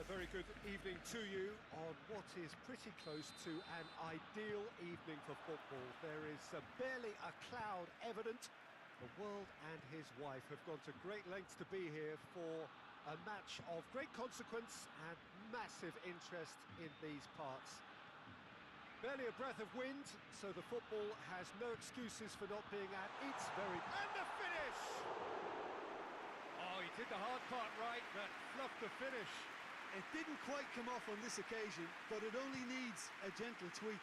a very good evening to you on what is pretty close to an ideal evening for football. There is barely a cloud evident. The world and his wife have gone to great lengths to be here for a match of great consequence and massive interest in these parts. Barely a breath of wind, so the football has no excuses for not being at its very... And the finish! Oh, he did the hard part right, but fluffed the finish. It didn't quite come off on this occasion, but it only needs a gentle tweak.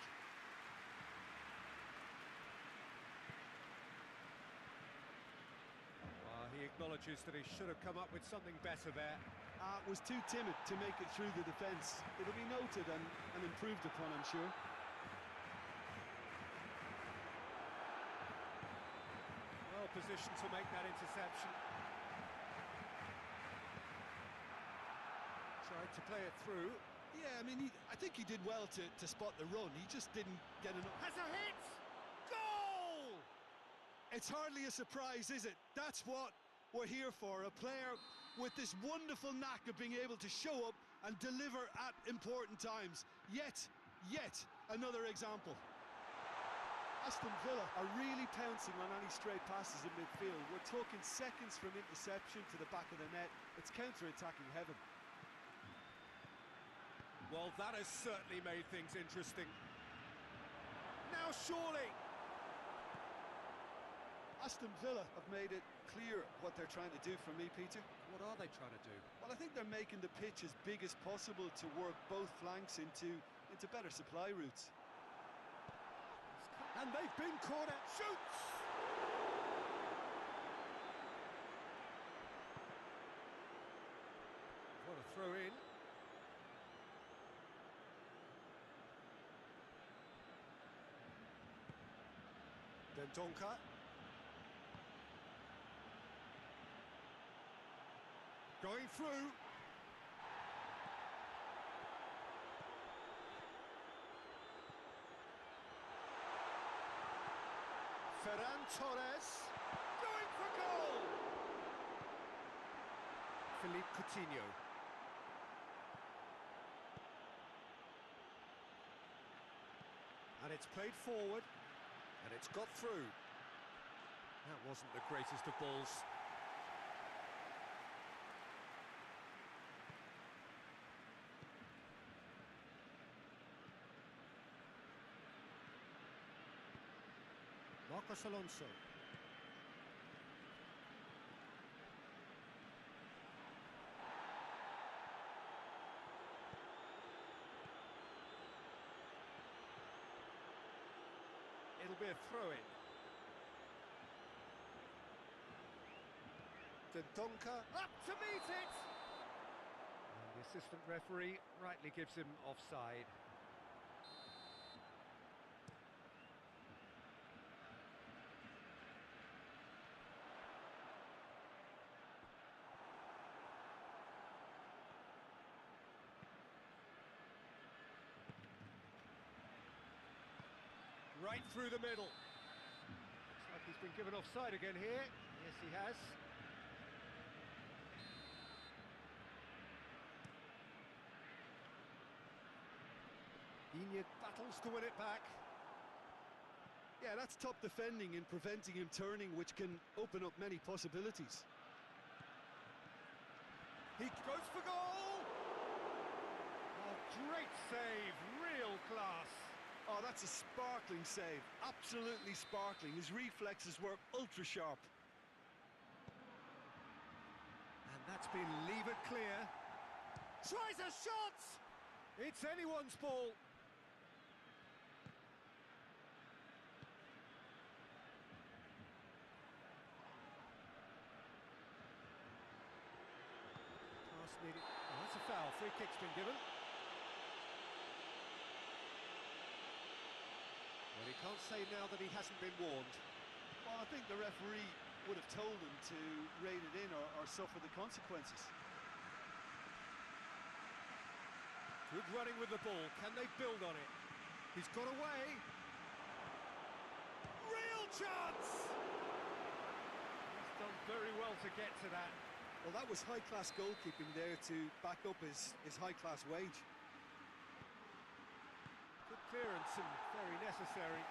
He acknowledges that he should have come up with something better there. Was too timid to make it through the defence. It'll be noted and improved upon, I'm sure. Well positioned to make that interception. Tried to play it through. Yeah, I mean, I think he did well to spot the run. He just didn't get enough. Has a hit! Goal! It's hardly a surprise, is it? That's what we're here for, a player with this wonderful knack of being able to show up and deliver at important times. Yet another example. Aston Villa are really pouncing on any stray passes in midfield. We're talking seconds from interception to the back of the net. It's counter-attacking heaven. Well, that has certainly made things interesting. Now surely! Aston Villa have made it clear what they're trying to do for me, Peter. What are they trying to do? Well, I think they're making the pitch as big as possible to work both flanks into better supply routes. And they've been caught out. Shoots! What a throw in. Dendonka. Going through. Ferran Torres. Going for goal. Philippe Coutinho. And it's played forward. And it's got through. That wasn't the greatest of balls. Marcos Alonso. It'll be a throw-in. Dendonka up to meet it! And the assistant referee rightly gives him offside. Right through the middle. Looks like he's been given offside again here. Yes, he has. Iñigo battles to win it back. Yeah, that's top defending and preventing him turning, which can open up many possibilities. He goes for goal! Oh, great save, real class. Oh, that's a sparkling save, absolutely sparkling. His reflexes were ultra-sharp. And that's been levered clear. Tries a shot! It's anyone's ball. Pass needed. Oh, that's a foul. Free kick's been given. Well, he can't say now that he hasn't been warned. Well, I think the referee would have told him to rein it in or suffer the consequences. Good running with the ball. Can they build on it? He's got away. Real chance! He's done very well to get to that. Well, that was high-class goalkeeping there to back up his high-class wage. Good clearance and very necessary.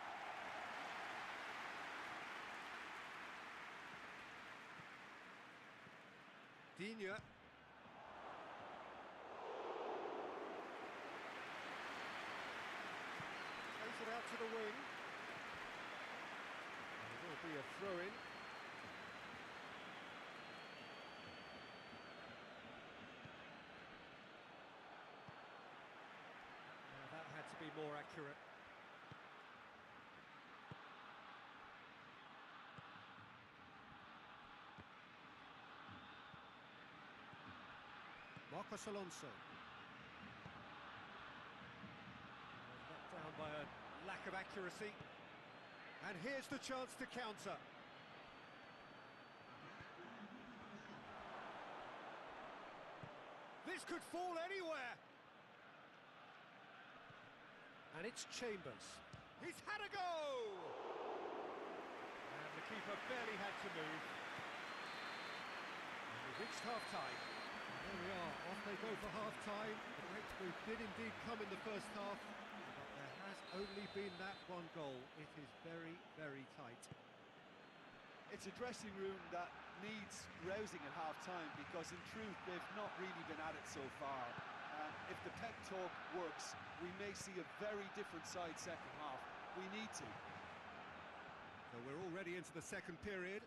Digne. Plays it out to the wing. There will be a throw-in. That had to be more accurate. Marcos Alonso. Knocked down by a lack of accuracy. And here's the chance to counter. This could fall anywhere. And it's Chambers. He's had a go! And the keeper barely had to move. And we've reached half-time. There we are, off they go for half-time. The breakthrough did indeed come in the first half, but there has only been that one goal. It is very, very tight. It's a dressing room that needs rousing at half-time because, in truth, they've not really been at it so far. If the pep talk works, we may see a very different side second half. We need to. So we're already into the second period.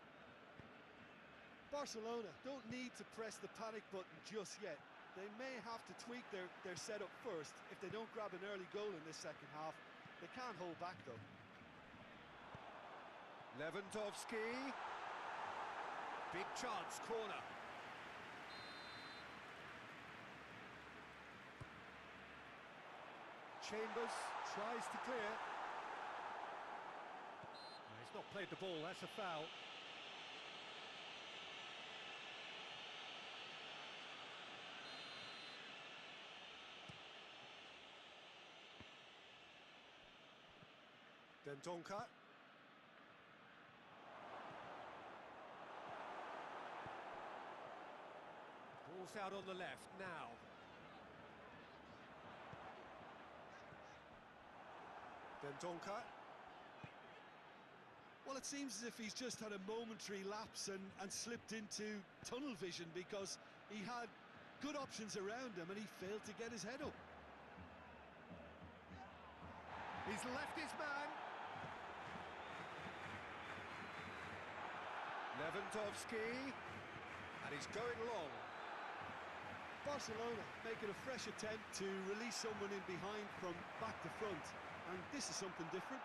Barcelona don't need to press the panic button just yet. They may have to tweak their setup first if they don't grab an early goal in this second half. They can't hold back, though. Lewandowski. Big chance, corner. Chambers tries to clear. No, he's not played the ball, that's a foul. Dendoncker. Ball's out on the left now. Dendoncker. Well, it seems as if he's just had a momentary lapse and slipped into tunnel vision because he had good options around him and he failed to get his head up. He's left his man. Lewandowski. And he's going long. Barcelona making a fresh attempt to release someone in behind from back to front. And this is something different.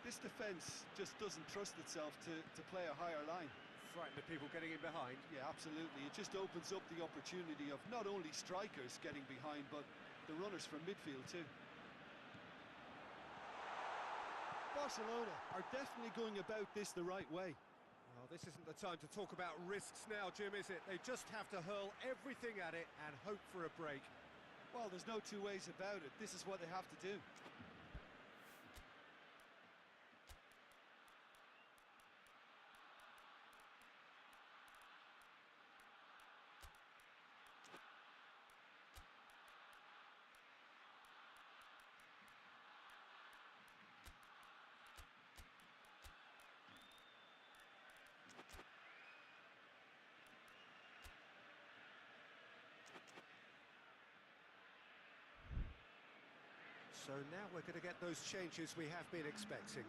This defence just doesn't trust itself to play a higher line. Frightened of people getting in behind. Yeah, absolutely. It just opens up the opportunity of not only strikers getting behind, but the runners from midfield too. Barcelona are definitely going about this the right way. Well, this isn't the time to talk about risks now, Jim, is it? They just have to hurl everything at it and hope for a break. Well, there's no two ways about it. This is what they have to do. So now we're going to get those changes we have been expecting.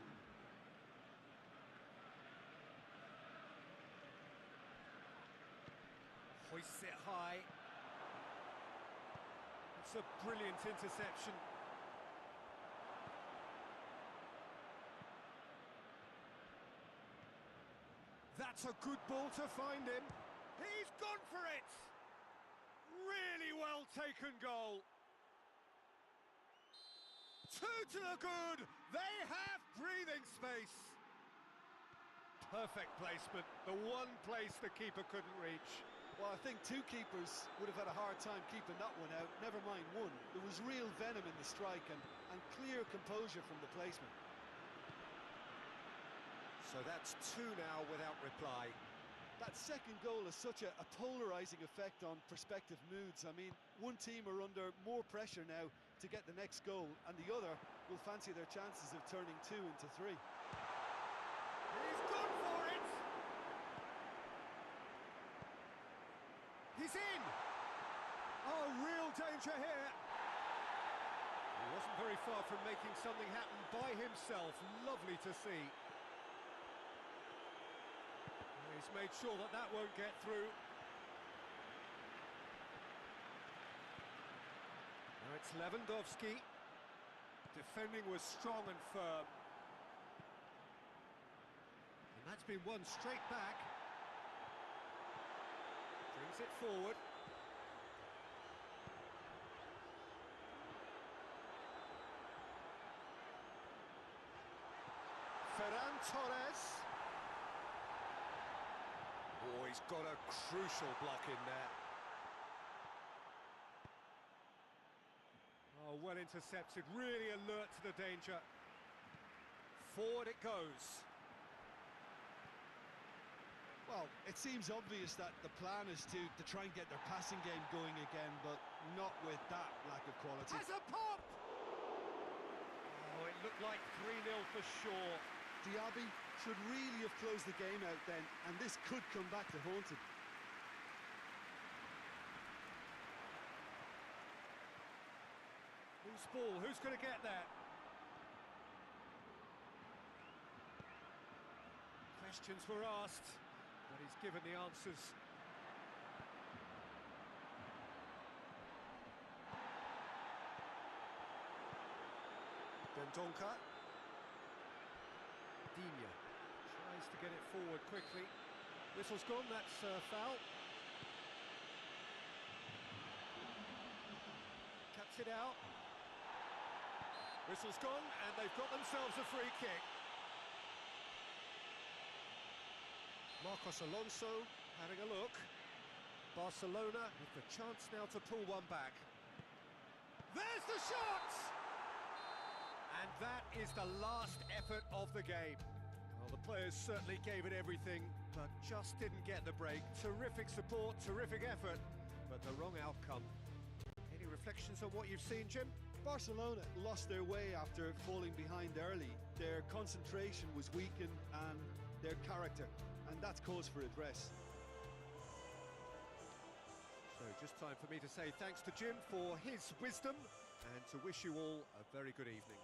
Hoists it high. It's a brilliant interception. That's a good ball to find him. He's gone for it! Really well taken goal. Two to the good. They have breathing space. Perfect placement. The one place the keeper couldn't reach. Well, I think two keepers would have had a hard time keeping that one out, never mind one. There was real venom in the strike and clear composure from the placement. So that's two now without reply. That second goal has such a polarising effect on prospective moods. I mean, one team are under more pressure now to get the next goal, and the other will fancy their chances of turning 2 into 3. He's gone for it! He's in! Oh, real danger here! He wasn't very far from making something happen by himself. Lovely to see. He's made sure that that won't get through. Now it's Lewandowski. Defending was strong and firm. And that's been won straight back. Brings it forward. Ferran Torres. Oh, he's got a crucial block in there. Oh, well intercepted, really alert to the danger. Forward it goes. Well, it seems obvious that the plan is to try and get their passing game going again, but not with that lack of quality. Has a pop! Oh, it looked like 3-0 for sure. Diaby should really have closed the game out then, and this could come back to haunt him. Who's ball? Who's going to get there? Questions were asked, but he's given the answers. Dendonka. Digne tries to get it forward quickly. Whistle's gone, that's foul. Cuts it out. Whistle's gone, and they've got themselves a free kick. Marcos Alonso having a look. Barcelona with the chance now to pull one back. There's the shot! And that is the last effort of the game. Well, the players certainly gave it everything, but just didn't get the break. Terrific support, terrific effort, but the wrong outcome. Any reflections on what you've seen, Jim? Barcelona lost their way after falling behind early. Their concentration was weakened and their character, and that's cause for address. So just time for me to say thanks to Jim for his wisdom and to wish you all a very good evening.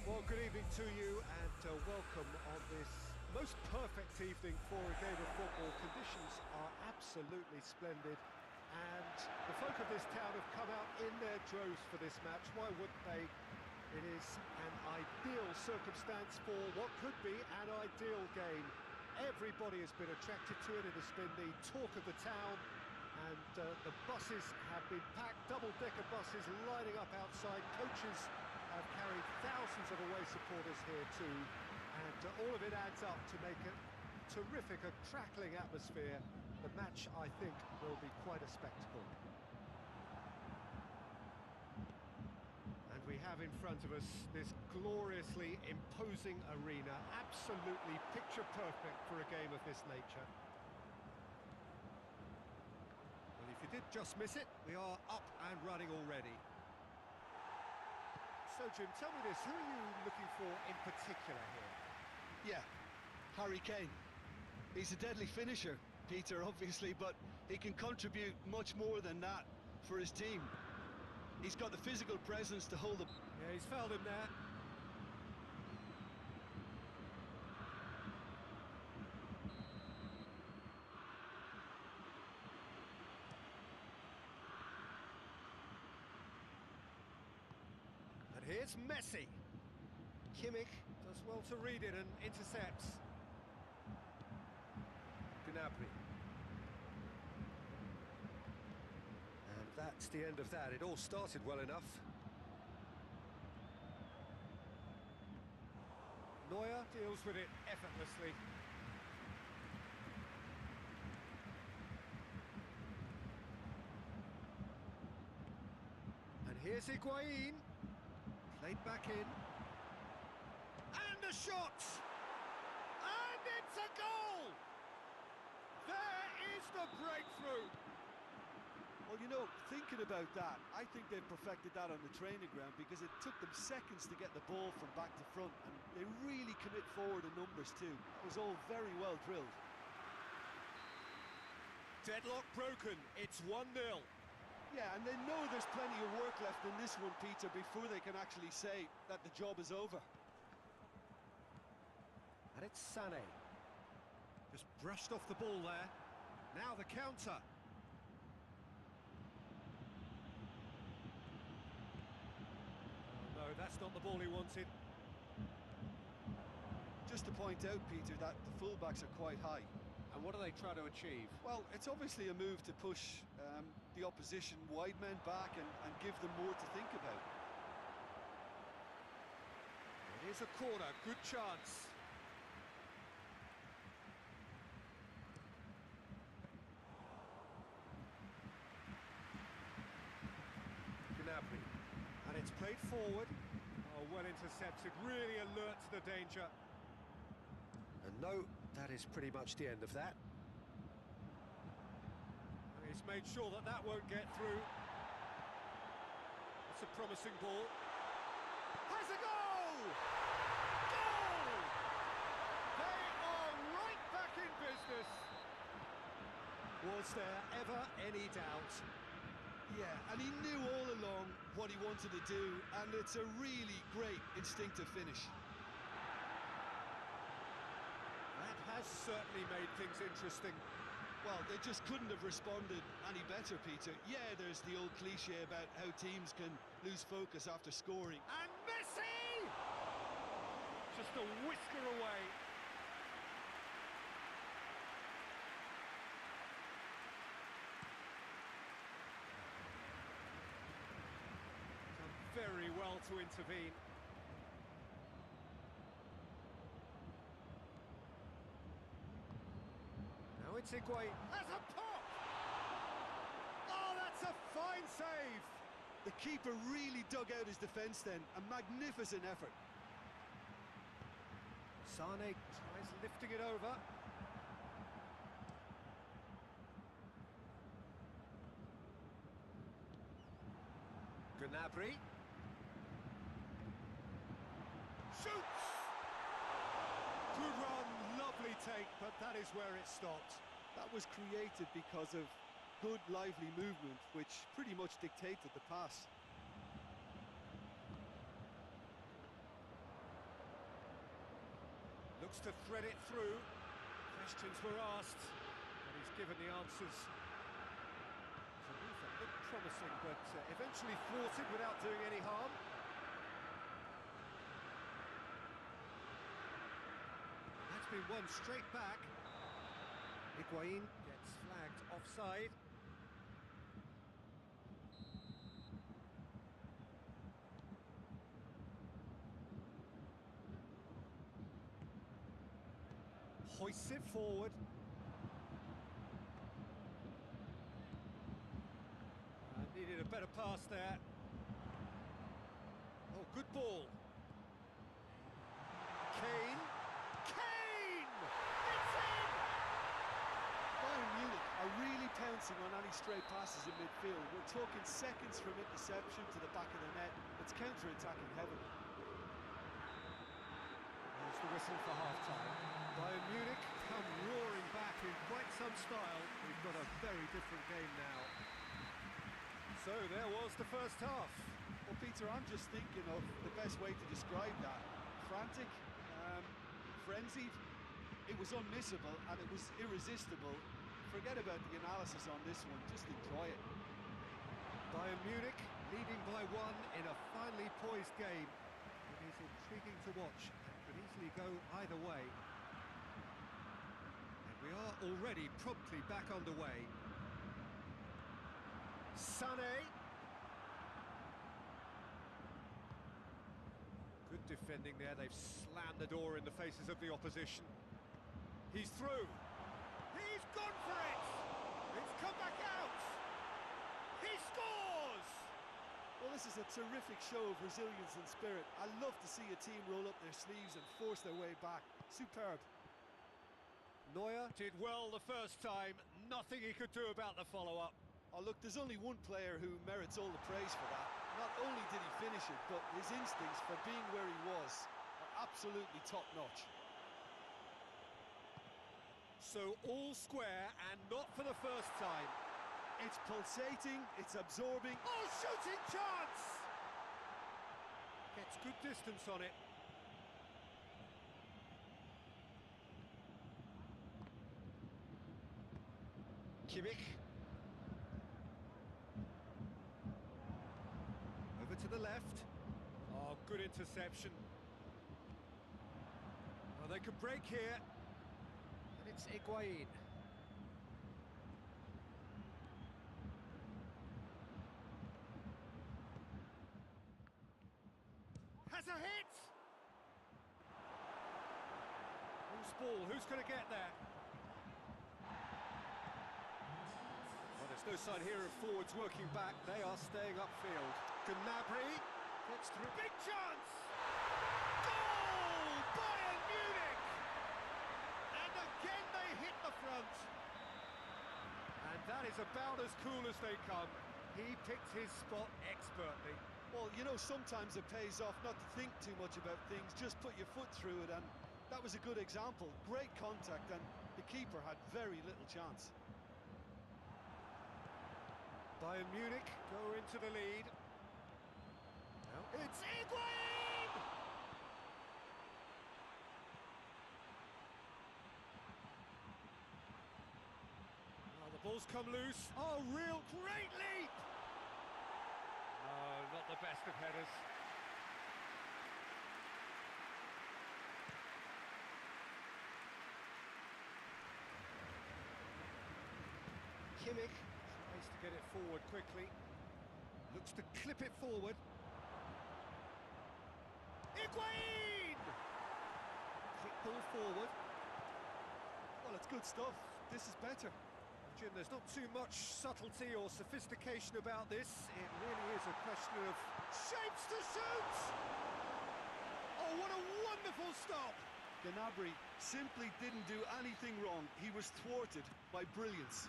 Well, good evening to you and welcome on this most perfect evening for a game of football. Conditions are absolutely splendid and the folk of this town have come out in their droves for this match. Why wouldn't they? It is an ideal circumstance for what could be an ideal game. Everybody has been attracted to it. It has been the talk of the town, and the buses have been packed, double-decker buses lining up outside. Coaches have carried thousands of away supporters here too, and all of it adds up to make a terrific, a crackling atmosphere. The match, I think, will be quite a spectacle. And we have in front of us this gloriously imposing arena, absolutely picture perfect for a game of this nature. Well, if you did just miss it, we are up and running already. So, Jim, tell me this, who are you looking for in particular here? Yeah, Harry Kane. He's a deadly finisher, Peter, obviously, but he can contribute much more than that for his team. He's got the physical presence to hold up. Yeah, he's fouled him there. And here's Messi. Kimmich does well to read it and intercepts. Gnabry. And that's the end of that. It all started well enough. Neuer deals with it effortlessly. And here's Higuain. Played back in. And a shot! And it's a goal! There is the breakthrough! Well, you know, thinking about that, I think they've perfected that on the training ground because it took them seconds to get the ball from back to front, and they really commit forward in numbers too. It was all very well drilled. Deadlock broken, it's 1-0. Yeah, and they know there's plenty of work left in this one, Peter, before they can actually say that the job is over. And it's Sané. Just brushed off the ball there. Now the counter. Oh, no, that's not the ball he wanted. Just to point out, Peter, that the fullbacks are quite high. And what do they try to achieve? Well, it's obviously a move to push the opposition wide men back and give them more to think about. It is a corner, good chance. Gnabry. And it's played forward. Oh, well intercepted, really alert to the danger. And no, that is pretty much the end of that. And he's made sure that that won't get through. That's a promising ball. Has a goal! Goal! They are right back in business. Was there ever any doubt? Yeah, and he knew all along what he wanted to do, and it's a really great instinctive finish. That has certainly made things interesting. Well, they just couldn't have responded any better, Peter. Yeah, there's the old cliche about how teams can lose focus after scoring. And Messi! Just a whisker away. Done very well to intervene. Now it's Higuain. Has a pop! Oh, that's a fine save! The keeper really dug out his defence then. A magnificent effort. Sané tries lifting it over. Gnabry. Shoots! Good run, lovely take, but that is where it stopped. That was created because of good, lively movement, which pretty much dictated the pass. Looks to thread it through. Questions were asked, but he's given the answers. It's a move that looked promising, but eventually thwarted without doing any harm. That's been won straight back. Higuain gets flagged offside. Hoists it forward. Needed a better pass there. Oh, good ball. Kane. Kane! It's in! Bayern Munich are really pouncing on any stray passes in midfield. We're talking seconds from interception to the back of the net. It's counter-attacking heaven. There's the whistle for half-time. Bayern Munich come roaring back in quite some style. We've got a very different game now. So there was the first half. Well, Peter, I'm just thinking of the best way to describe that. Frantic, frenzied. It was unmissable and it was irresistible. Forget about the analysis on this one, just enjoy it. Bayern Munich leading by one in a finely poised game. It is intriguing to watch and could easily go either way. And we are already promptly back underway. Sané. Good defending there, they've slammed the door in the faces of the opposition. He's through. He's gone for it! It's come back out! He scores! Well, this is a terrific show of resilience and spirit. I love to see a team roll up their sleeves and force their way back. Superb. Neuer did well the first time, nothing he could do about the follow-up. Oh, look, there's only one player who merits all the praise for that. Not only did he finish it, but his instincts for being where he was are absolutely top-notch. So all square, and not for the first time. It's pulsating, it's absorbing. Oh, shooting chance! Gets good distance on it. Kimmich. Over to the left. Oh, good interception. Well, they could break here. And it's Higuain. Has a hit! Who's ball? Who's going to get there? Well, there's no sign here of forwards working back. They are staying upfield. Gnabry gets through. Big chance! Goal! Bayern Munich! And again they hit the front. And that is about as cool as they come. He picked his spot expertly. Well, you know, sometimes it pays off not to think too much about things, just put your foot through it, and that was a good example. Great contact, and the keeper had very little chance. Bayern Munich go into the lead. Now it's Higuain! Oh, the ball's come loose. Oh, real great leap! No, not the best of headers. Kimmich tries to get it forward quickly. Looks to clip it forward. Higuain! Kick ball forward. Well, it's good stuff. This is better. Jim, there's not too much subtlety or sophistication about this. It really is a question of shapes to shoot! Oh, what a wonderful stop! Gnabry simply didn't do anything wrong. He was thwarted by brilliance.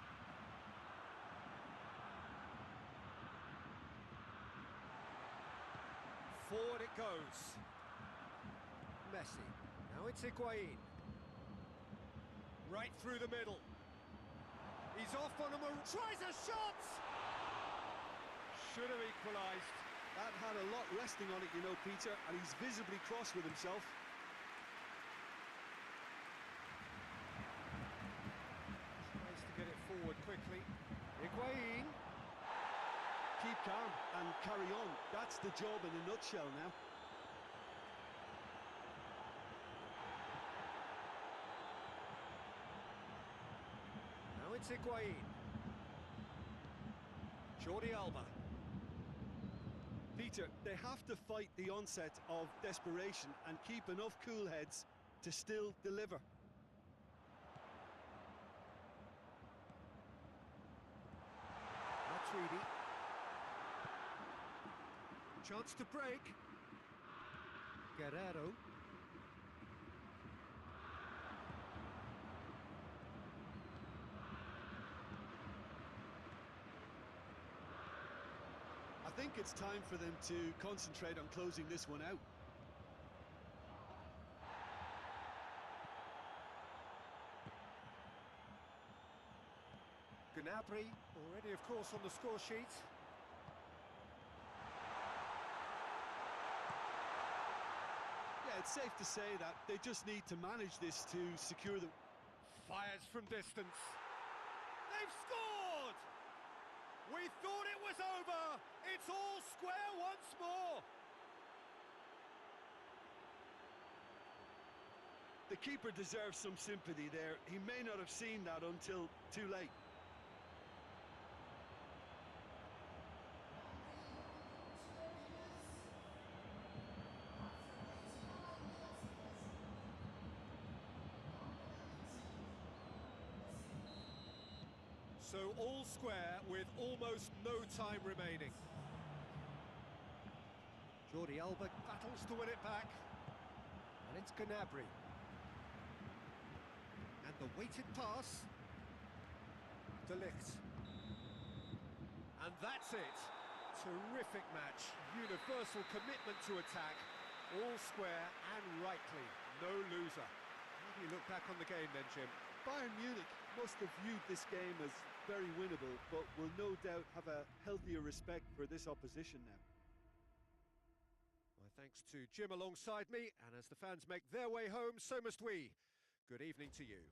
Forward it goes. Messi. Now it's Higuain. Right through the middle. He's off on him, tries a shot! Should have equalised. That had a lot resting on it, you know, Peter, and he's visibly cross with himself. Tries to get it forward quickly. Higuain. calm and carry on. That's the job in a nutshell now. Now it's Higuain. Jordi Alba. Peter, they have to fight the onset of desperation and keep enough cool heads to still deliver. Matuidi. Chance to break. Guerrero. I think it's time for them to concentrate on closing this one out. Gnabry, already of course on the score sheet. Yeah, it's safe to say that they just need to manage this to secure the... Fires from distance. They've scored! We thought it was over! It's all square once more! The keeper deserves some sympathy there. He may not have seen that until too late. So all square with almost no time remaining. Jordi Alba battles to win it back. And it's Gnabry. And the weighted pass. De Ligt. And that's it. Terrific match. Universal commitment to attack. All square and rightly. No loser. How do you look back on the game then, Jim? Bayern Munich must have viewed this game as very winnable, but will no doubt have a healthier respect for this opposition now. My thanks to Jim alongside me, and as the fans make their way home, so must we. Good evening to you.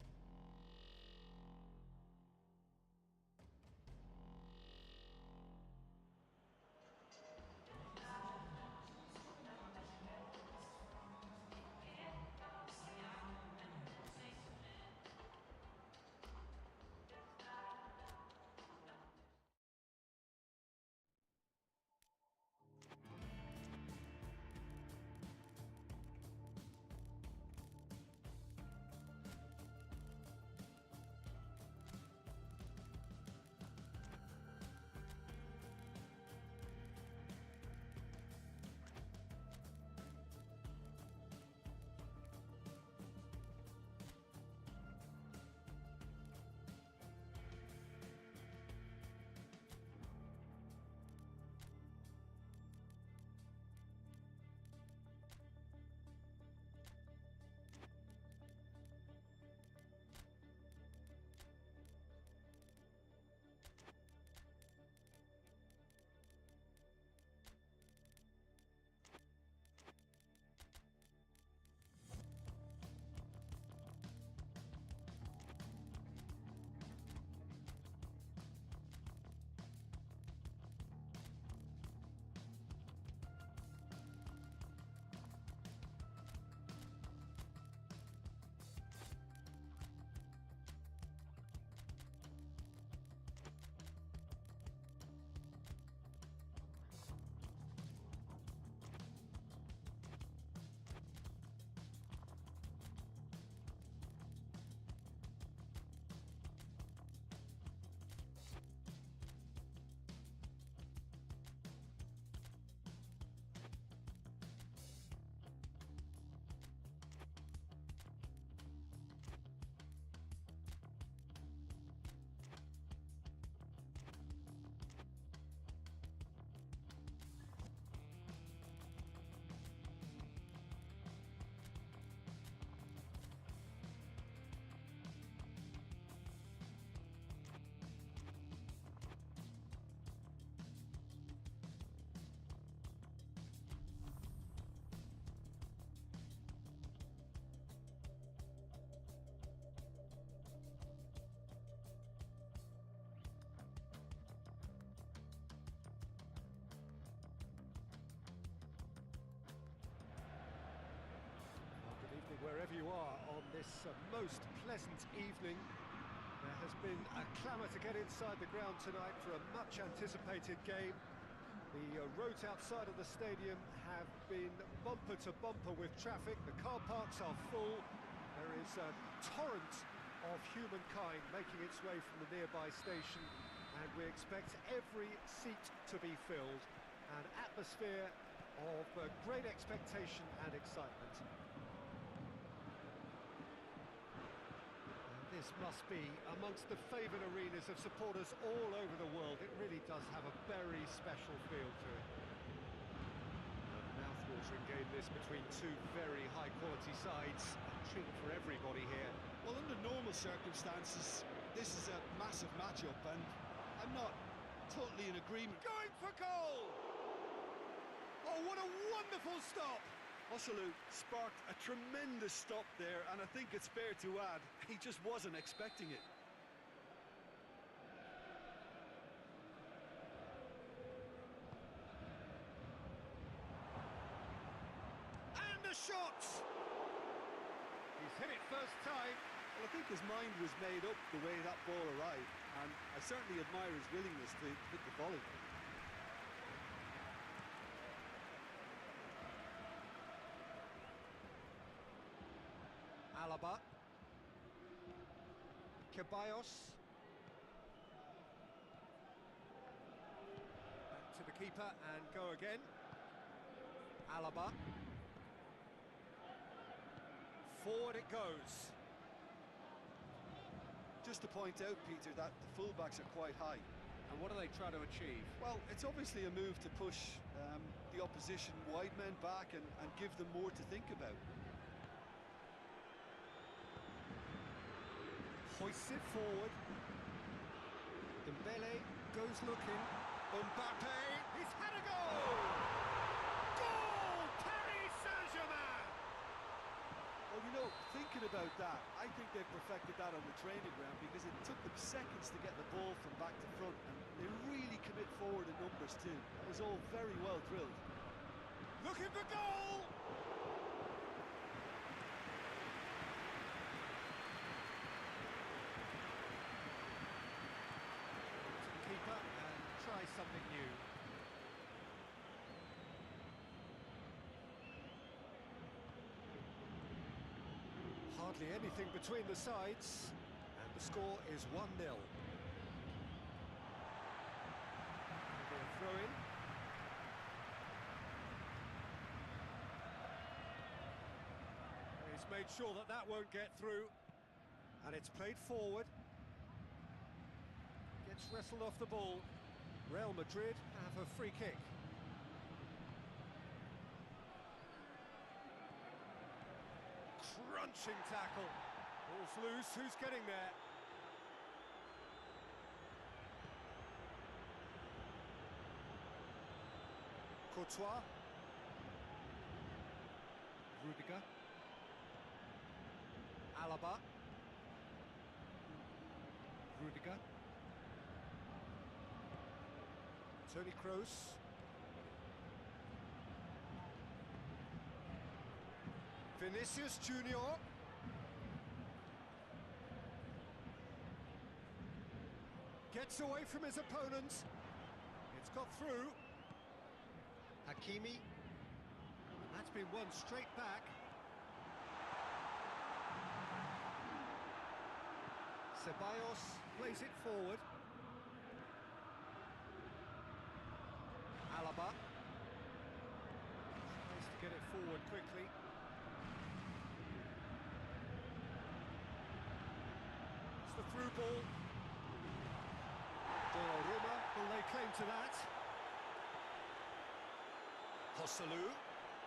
wherever you are on this most pleasant evening. There has been a clamour to get inside the ground tonight for a much-anticipated game. The roads outside of the stadium have been bumper to bumper with traffic. The car parks are full. There is a torrent of humankind making its way from the nearby station, and we expect every seat to be filled. An atmosphere of great expectation and excitement. And this must be amongst the favoured arenas of supporters all over the world. It really does have a very special feel to it. A mouth-watering game this between two very high-quality sides. A treat for everybody here. Well, under normal circumstances, this is a massive match-up, and I'm not totally in agreement. Going for goal! Oh, what a wonderful stop! Osalu sparked a tremendous stop there, and I think it's fair to add, he just wasn't expecting it. And a shot! He's hit it first time. Well, I think his mind was made up the way that ball arrived, and I certainly admire his willingness to hit the volley. Alaba. Ceballos. Back to the keeper and go again. Alaba. Forward it goes. Just to point out, Peter, that the fullbacks are quite high. And what are they trying to achieve? Well, it's obviously a move to push the opposition wide men back and give them more to think about. Hoists it forward. Dembele goes looking. Mbappe, he's had a goal! Goal! Paris Saint-Germain! Well, you know, thinking about that, I think they've perfected that on the training ground, because it took them seconds to get the ball from back to front, and they really commit forward in numbers too. That was all very well drilled. Looking for goal! Keeper and try something new. Hardly anything between the sides, and the score is 1-0. Throw in. He's made sure that that won't get through, and it's played forward. Gets wrestled off the ball. Real Madrid have a free kick. Crunching tackle. Ball's loose. Who's getting there? Courtois. Rudiger. Alaba. Rudiger. Toni Kroos. Vinicius Junior. Gets away from his opponent. It's got through. Hakimi. That's been won straight back. Ceballos plays it forward. Alaba tries to get it forward quickly. It's the through ball. Donnarumma will lay claim to that. Hosselu.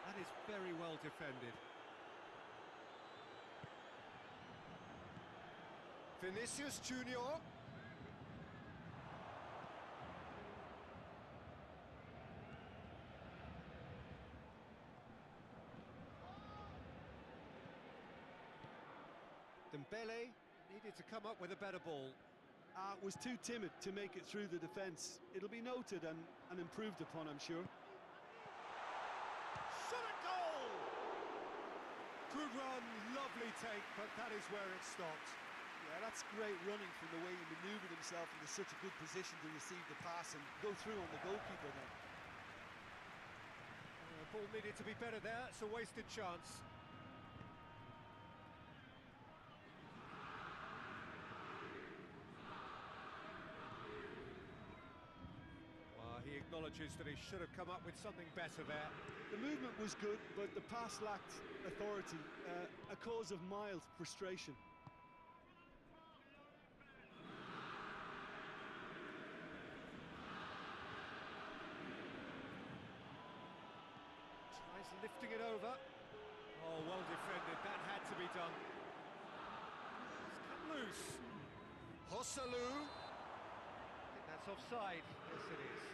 That is very well defended. Vinicius Junior. Dembele needed to come up with a better ball. Was too timid to make it through the defence. It'll be noted and improved upon, I'm sure. Shot at goal! Good run, lovely take, but that is where it stopped. Yeah, that's great running from the way he manoeuvred himself into such a good position to receive the pass and go through on the goalkeeper then. Ball needed to be better there, it's a wasted chance. Well, he acknowledges that he should have come up with something better there. The movement was good, but the pass lacked authority, a cause of mild frustration. Tries lifting it over. Oh, well defended, that had to be done. It's come loose. Hossalu. I think that's offside. Yes, it is.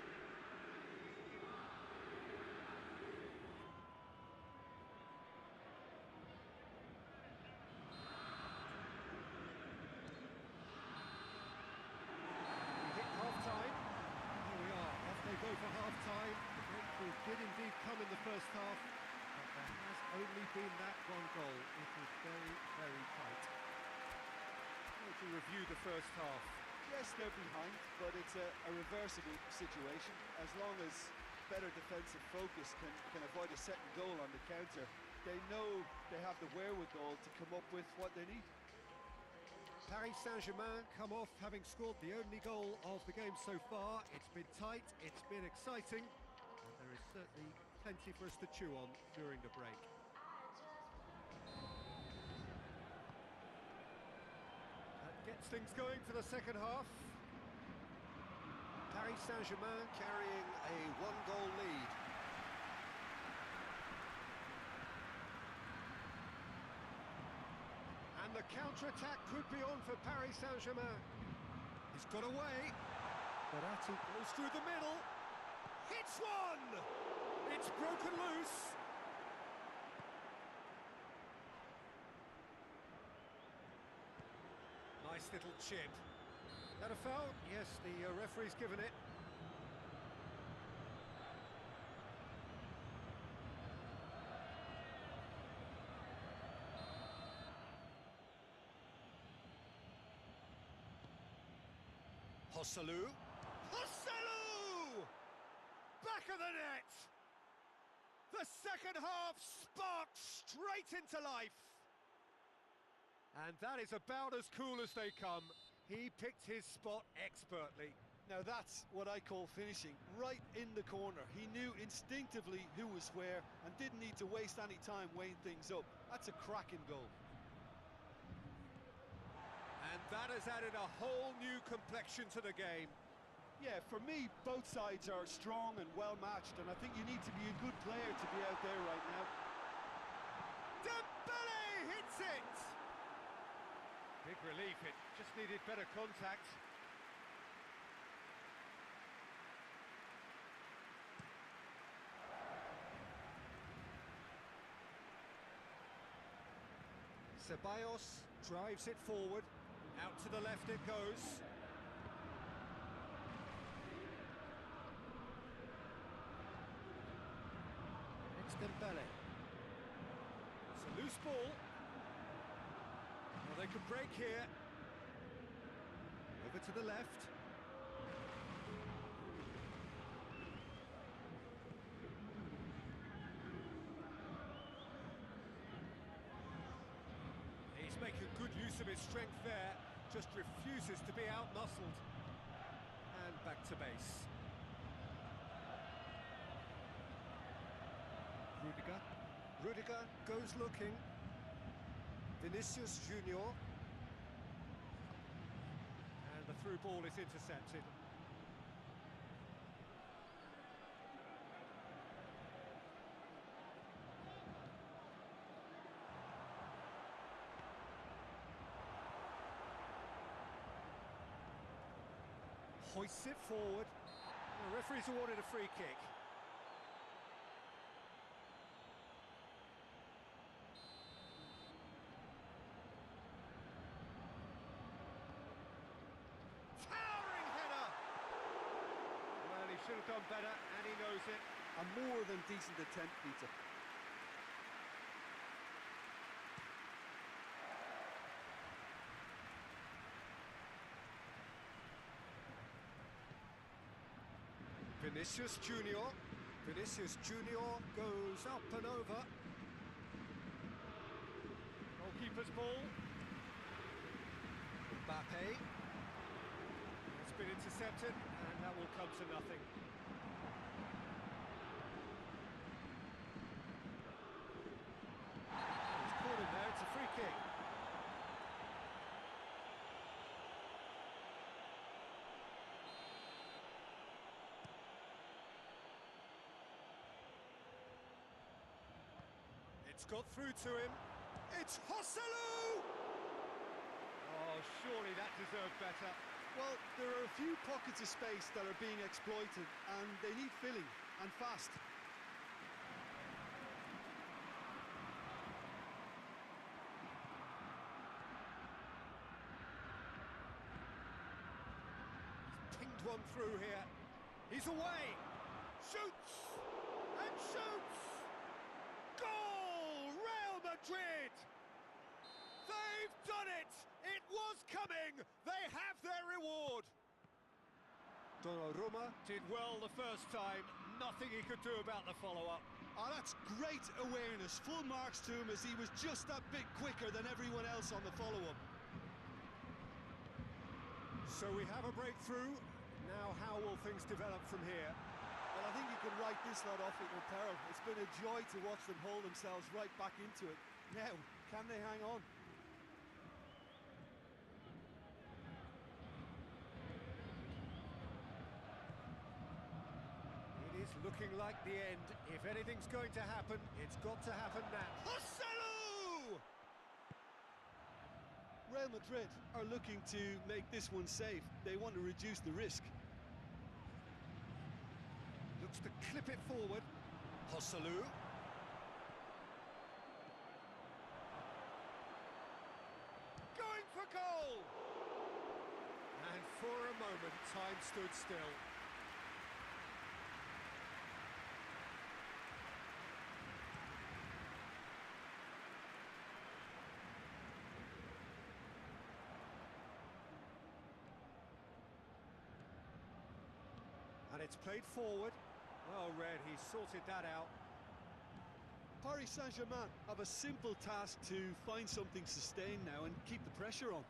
Go for half-time. The breakthrough did indeed come in the first half, but there has only been that one goal. It was very, very tight. How would you review the first half? Yes, they're behind, but it's a reversible situation. As long as better defensive focus can avoid a second goal on the counter, they know they have the wherewithal to come up with what they need. Paris Saint-Germain come off having scored the only goal of the game so far. It's been tight, it's been exciting, and there is certainly plenty for us to chew on during the break. That gets things going for the second half. Paris Saint-Germain carrying a one-goal lead. And the counter-attack could be on for Paris Saint-Germain. He's got away. Barati goes through the middle. Hits one! It's broken loose. Nice little chip. That a foul? Yes, the referee's given it. Hossalu. Hossalu! Back of the net! The second half sparked straight into life. And that is about as cool as they come. He picked his spot expertly. Now that's what I call finishing, right in the corner. He knew instinctively who was where and didn't need to waste any time weighing things up. That's a cracking goal. And that has added a whole new complexion to the game. Yeah, for me, both sides are strong and well-matched, and I think you need to be a good player to be out there right now. Dembele hits it! Big relief, it just needed better contact. Ceballos drives it forward. Out to the left it goes. It's Dembele. It's a loose ball. Well, they could break here. Over to the left. He's making good use of his strength there. Just refuses to be out-muscled. And back to base. Rudiger goes looking. Vinicius Junior. And the through ball is intercepted. Hoists it forward. The referee's awarded a free kick. Towering header! Well, he should have done better, and he knows it. A more than decent attempt, Peter. Vinicius Junior. Vinicius Junior goes up and over. Goalkeeper's ball. Mbappe. It's been intercepted, and that will come to nothing. He's cornered there, it's a free kick. It's got through to him. It's Joselu! Oh, surely that deserved better. Well, there are a few pockets of space that are being exploited, and they need filling, and fast. He's pinged one through here. He's away. Shoots! And shoots! Goal! Real Madrid! They've done it! It was coming! They have their reward! Donnarumma did well the first time. Nothing he could do about the follow-up. Oh, that's great awareness. Full marks to him as he was just that bit quicker than everyone else on the follow-up. So we have a breakthrough. Now how will things develop from here? Well, I think you can write this lot off with peril. It's been a joy to watch them hold themselves right back into it. Now, can they hang on? It is looking like the end. If anything's going to happen, it's got to happen now. Joselu! Real Madrid are looking to make this one safe. They want to reduce the risk. Looks to clip it forward. Joselu. Going for goal! And for a moment, time stood still. And it's played forward. Well read, he sorted that out. Paris Saint-Germain have a simple task to find something sustained now and keep the pressure on.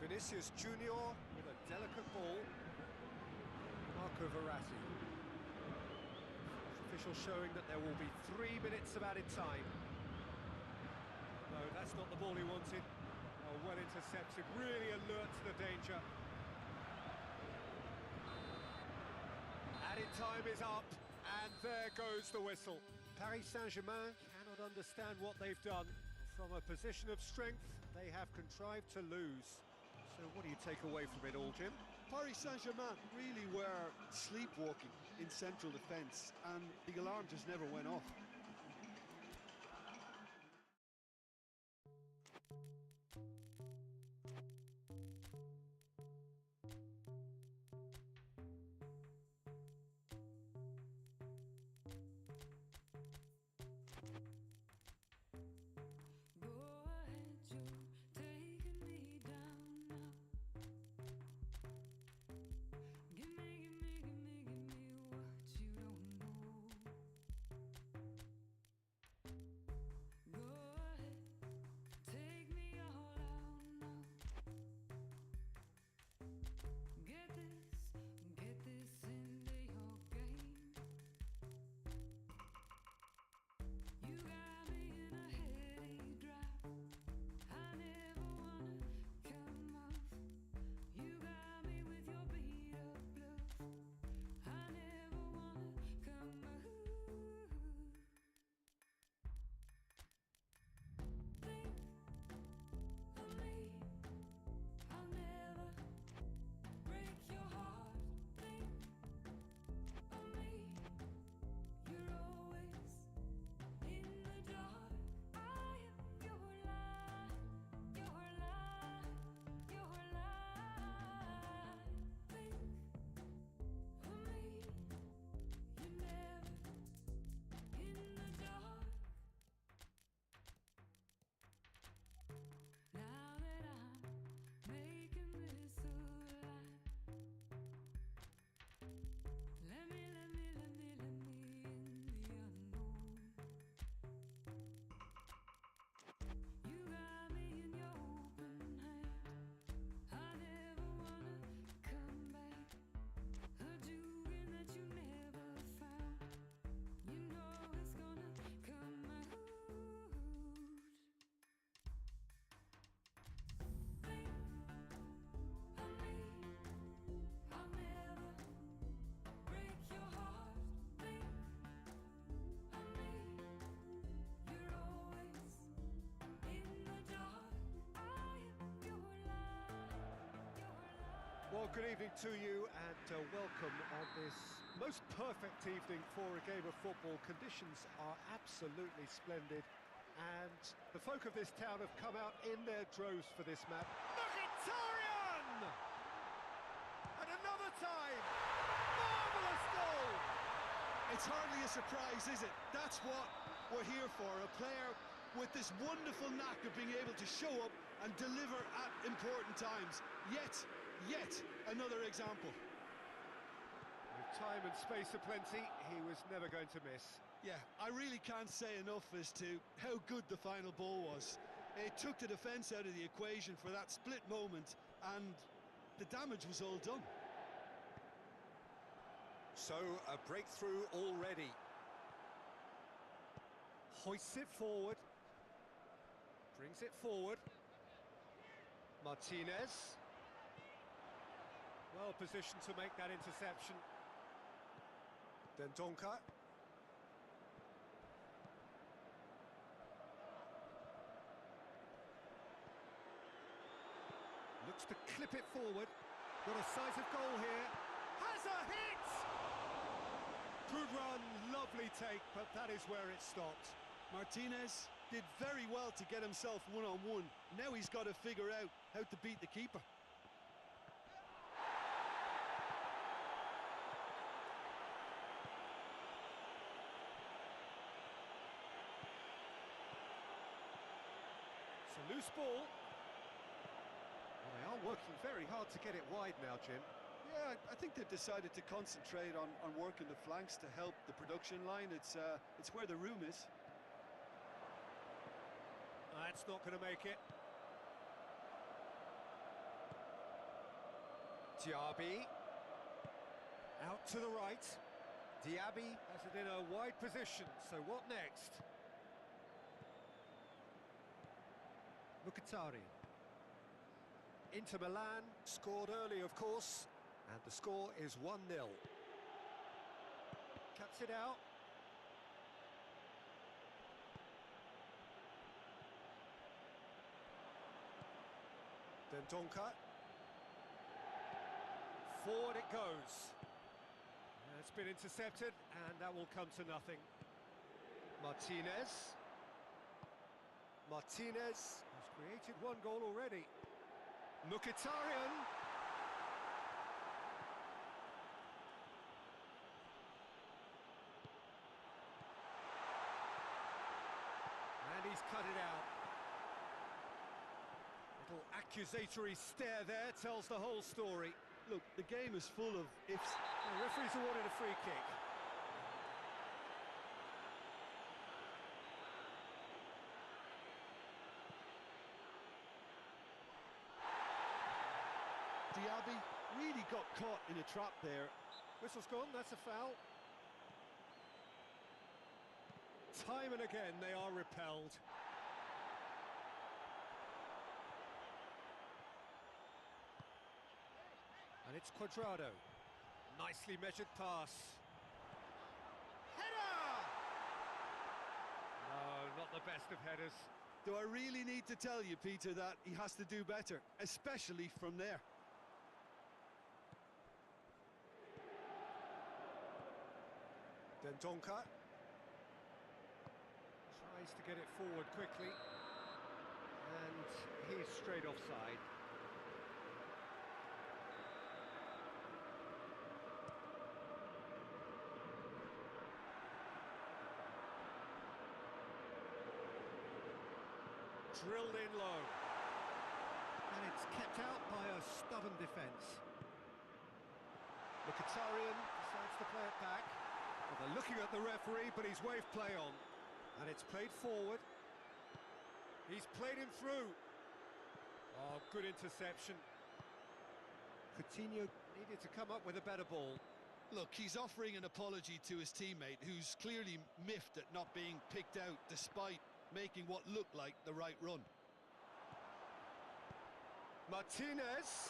Vinicius Junior with a delicate ball. Marco Verratti. Official showing that there will be 3 minutes of added time. No, that's not the ball he wanted. Oh, well intercepted, really alert to the danger. Added time is up, and there goes the whistle. Paris Saint-Germain cannot understand what they've done. From a position of strength, they have contrived to lose. So what do you take away from it all, Jim? Paris Saint-Germain really were sleepwalking in central defence, and the alarm just never went off. Well, good evening to you and welcome on this most perfect evening for a game of football. Conditions are absolutely splendid and the folk of this town have come out in their droves for this match. Mkhitaryan! And another time! Marvellous goal! It's hardly a surprise, is it? That's what we're here for, a player with this wonderful knack of being able to show up and deliver at important times. Yet another example. With time and space aplenty, he was never going to miss. Yeah, I really can't say enough as to how good the final ball was. It took the defence out of the equation for that split moment, and the damage was all done. So, a breakthrough already. Hoists it forward. Brings it forward. Martinez. Well positioned to make that interception. Dendoncker. Looks to clip it forward. Got a sight of goal here. Has a hit! Good run, lovely take, but that is where it stopped. Martinez did very well to get himself one-on-one. Now he's got to figure out how to beat the keeper. It's a loose ball. Well, they are working very hard to get it wide now, Jim. Yeah, I think they've decided to concentrate on working the flanks to help the production line. It's where the room is. That's not going to make it. Diaby. Out to the right. Diaby has it in a wide position, so what next? Mkhitaryan. Inter Milan scored early, of course, and the score is 1-0. Cuts it out. Dendoncker. Forward it goes. It's been intercepted, and that will come to nothing. Martinez. Martinez has created one goal already. Mkhitaryan. And he's cut it out. Little accusatory stare there tells the whole story. Look, the game is full of ifs. The referee's awarded a free kick. Diaby really got caught in a trap there. Whistle's gone, that's a foul. Time and again they are repelled. And it's Cuadrado. Nicely measured pass. Header! No, not the best of headers. Do I really need to tell you, Peter, that he has to do better, especially from there? Dendoncker tries to get it forward quickly, and he's straight offside. Drilled in low, and it's kept out by a stubborn defence. Mkhitaryan decides to play it back. Well, they're looking at the referee, but he's waved play on. And it's played forward. He's played him through. Oh, good interception. Coutinho needed to come up with a better ball. Look, he's offering an apology to his teammate, who's clearly miffed at not being picked out despite making what looked like the right run. Martinez.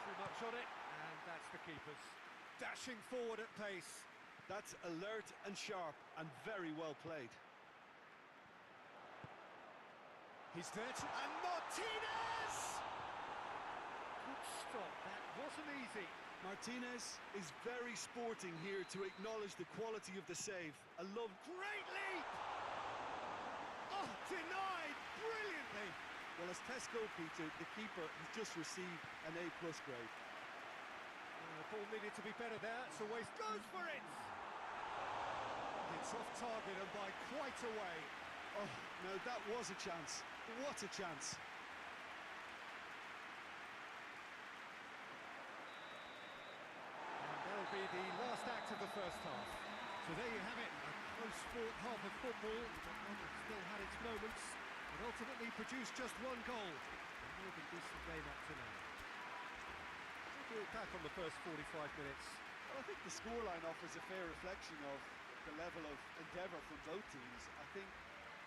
Too much on it, and that's the keeper's. Dashing forward at pace. That's alert and sharp and very well played. He's there to... And Martinez! Good stop wasn't easy. Martinez is very sporting here to acknowledge the quality of the save. I love... Great leap! Oh, denied brilliantly. Well, as test goalkeeper, the keeper has just received an A+ grade. The ball needed to be better there, so Waste goes for it. It's off target and by quite a way. Oh, now that was a chance. What a chance. And that'll be the last act of the first half. So there you have it, a close-fought half of football. It still had its moments, but ultimately produced just one goal. A more than decent game up to now. What do you look back on the first 45 minutes? Well, I think the scoreline offers a fair reflection of the level of endeavour from both teams. I think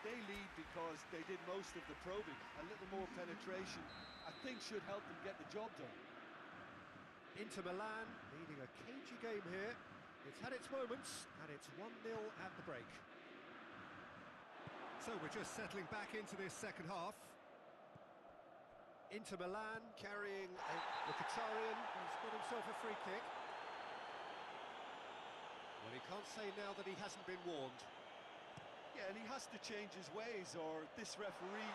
they lead because they did most of the probing. A little more penetration, I think, should help them get the job done. Inter Milan leading a cagey game here. It's had its moments, and it's 1-0 at the break. So we're just settling back into this second half. Inter Milan carrying a Mkhitaryan, who's got himself a free kick. Well, he can't say now that he hasn't been warned. Yeah, and he has to change his ways, or this referee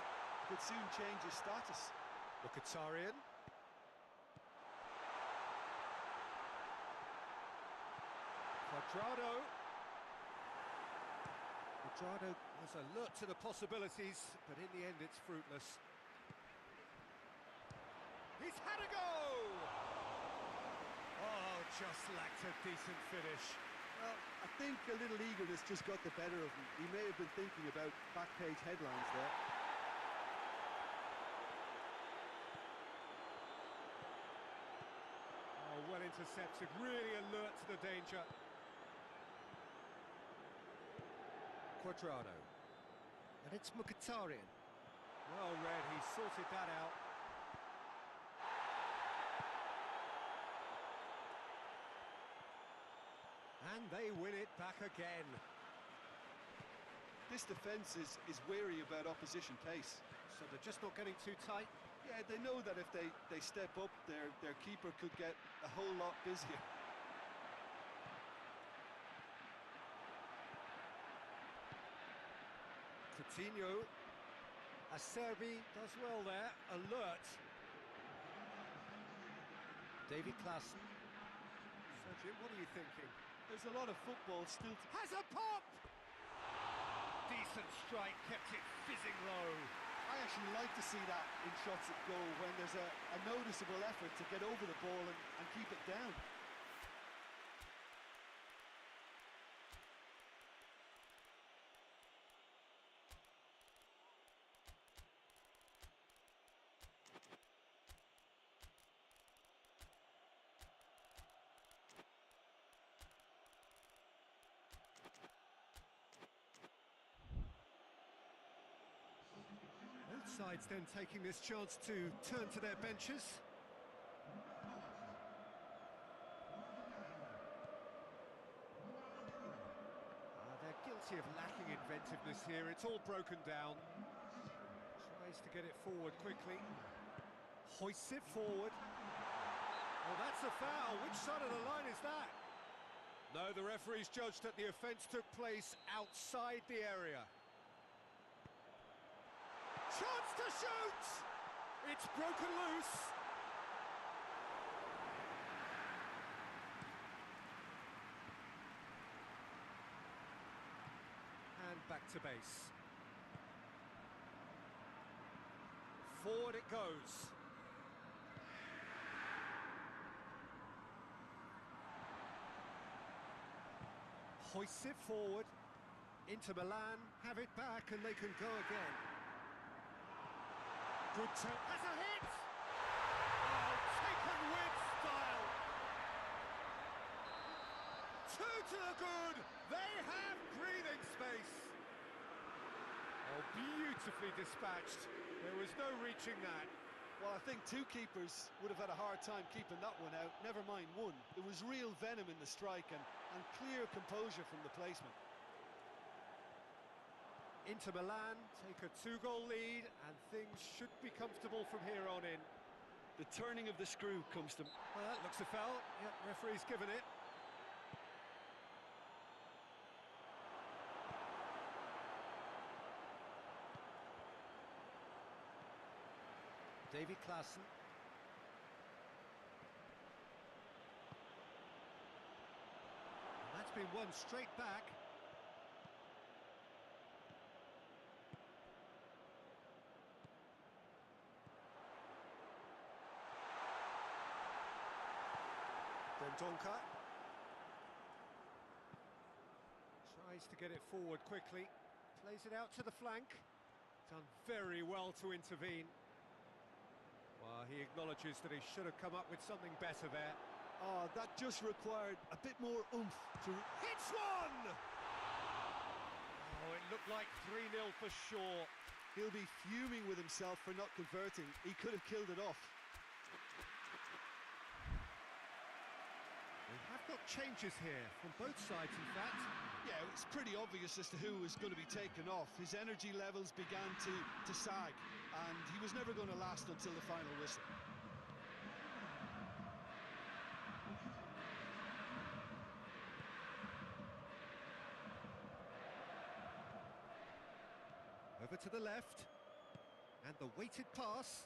could soon change his status. Mkhitaryan. Quadrado. Quadrado was alert to the possibilities, but in the end it's fruitless. He's had a go! Oh, just lacked a decent finish. Well, I think a little eagerness just got the better of him. He may have been thinking about back-page headlines there. Oh, well intercepted, really alert to the danger. Quadrado. And it's Mkhitaryan. Well read, he sorted that out. And they win it back again. This defence is wary about opposition pace. So they're just not getting too tight? Yeah, they know that if they step up, their keeper could get a whole lot busier. Coutinho. Acerbi does well there, alert. David Klaassen. Sergio, what are you thinking? There's a lot of football still to... Has a pop! Decent strike, kept it fizzing low. I actually like to see that in shots at goal, when there's a noticeable effort to get over the ball and keep it down. Both sides then taking this chance to turn to their benches. They're guilty of lacking inventiveness here. It's all broken down. Tries to get it forward quickly. Hoists it forward. Oh, that's a foul. Which side of the line is that? No, the referee's judged that the offence took place outside the area. Chance to shoot! It's broken loose. And back to base. Forward it goes. Hoists it forward. Inter Milan have it back and they can go again. Good turn. Has a hit! Oh, taken with style. Two to the good. They have breathing space. Oh, beautifully dispatched. There was no reaching that. Well, I think two keepers would have had a hard time keeping that one out, never mind one. There was real venom in the strike and clear composure from the placement. Inter Milan take a 2-goal lead and things should be comfortable from here on in. The turning of the screw comes to... Well, that looks a foul. Yep, referee's given it. Davy Klaassen. And that's been won straight back. Donka tries to get it forward quickly, plays it out to the flank. Done very well to intervene. Well, he acknowledges that he should have come up with something better there. Oh, that just required a bit more oomph to... Hits one! Oh, it looked like 3-0 for sure. He'll be fuming with himself for not converting. He could have killed it off. We have got changes here from both sides, in fact. Yeah, it's pretty obvious as to who was going to be taken off. His energy levels began to sag, and he was never going to last until the final whistle. Over to the left, and the weighted pass.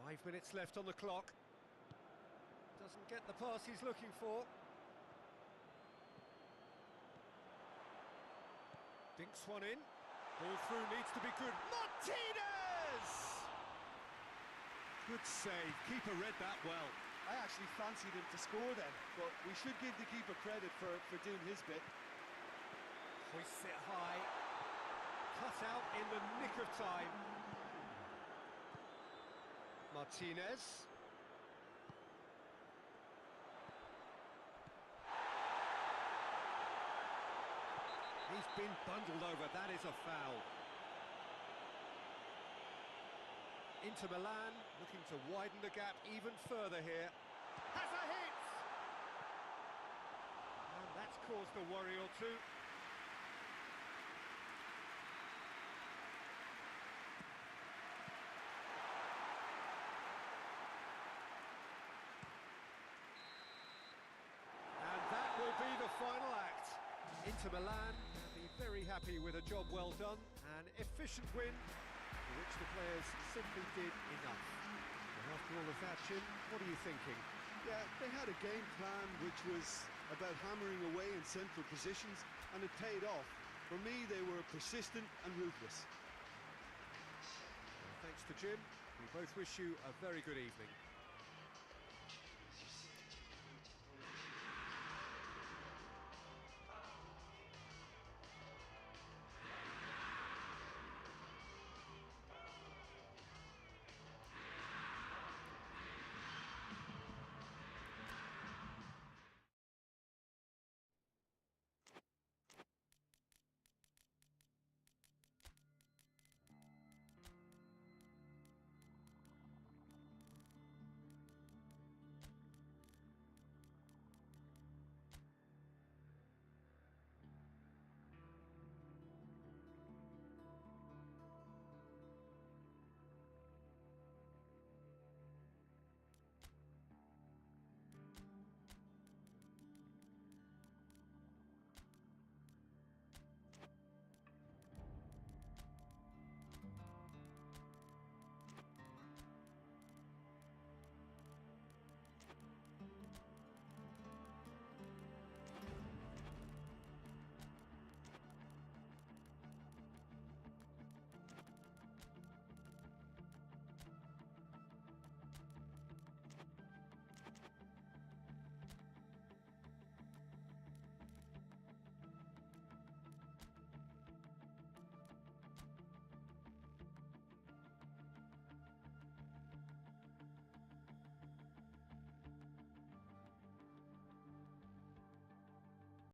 5 minutes left on the clock. Doesn't get the pass he's looking for. Dinks one in. Ball through needs to be good. Martinez! Good save. Keeper read that well. I actually fancied him to score then, but we should give the keeper credit for doing his bit. Hoists it high. Cut out in the nick of time. Martinez. He's been bundled over, that is a foul. Inter Milan looking to widen the gap even further here. Has a hit! And that's caused a worry or two. And that will be the final act. Inter Milan be very happy with a job well done, an efficient win for which the players simply did enough. And after all of that, Jim, what are you thinking? Yeah, they had a game plan which was about hammering away in central positions, and it paid off. For me, they were persistent and ruthless. Well, thanks to Jim. We both wish you a very good evening.